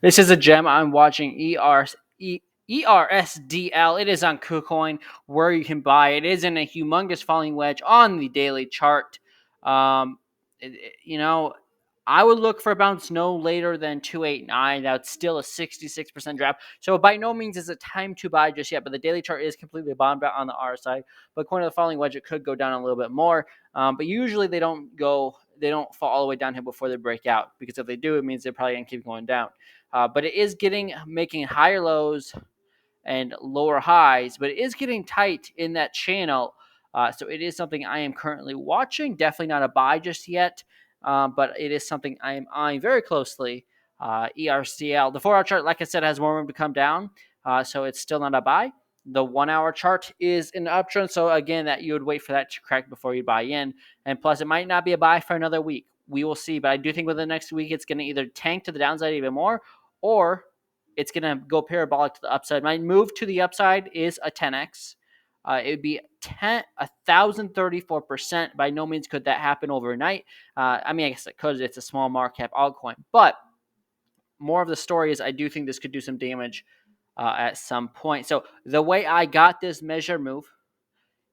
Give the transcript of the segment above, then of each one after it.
This is a gem I'm watching ERSDL. It is on KuCoin where you can buy. It is in a humongous falling wedge on the daily chart. Um, you know, I would look for a bounce no later than 289. That's still a 66% drop. So by no means is it time to buy just yet, but the daily chart is completely bottomed out on the R side. But according to the falling wedge, it could go down a little bit more. But usually they don't fall all the way down here before they break out, because if they do, it means they're probably going to keep going down. But it is making higher lows and lower highs, but it is getting tight in that channel. So it is something I am currently watching. Definitely not a buy just yet, but it is something I am eyeing very closely. ERCL, the 4-hour chart, like I said, has more room to come down, so it's still not a buy. The 1-hour chart is an uptrend, so again, that you would wait for that to crack before you buy in. And plus, it might not be a buy for another week. We will see, but I do think within the next week, it's going to either tank to the downside even more, or it's going to go parabolic to the upside. My move to the upside is a 10x. It would be 1,034%. By no means could that happen overnight. I mean, I guess it could. It's a small market cap altcoin. But more of the story is I do think this could do some damage at some point. So the way I got this measure move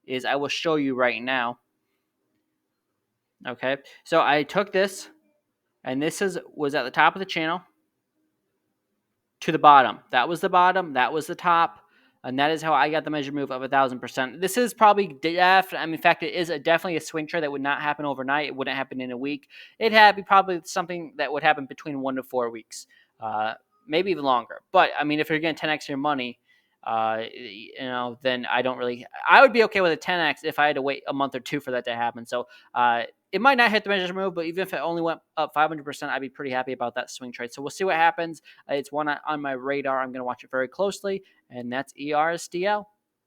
is I will show you right now. Okay. So I took this, and was at the top of the channel to the bottom. That was the bottom. That was the top. And that is how I got the measure move of 1,000%. This is probably in fact, it is definitely a swing trade that would not happen overnight. It wouldn't happen in a week. It'd be probably something that would happen between 1 to 4 weeks, maybe even longer. But I mean, if you're getting 10x your money, then I would be okay with a 10x if I had to wait a month or two for that to happen. So it might not hit the measure move, but even if it only went up 500%, I'd be pretty happy about that swing trade. So we'll see what happens. It's one on my radar. I'm going to watch it very closely, and that's ERSDL.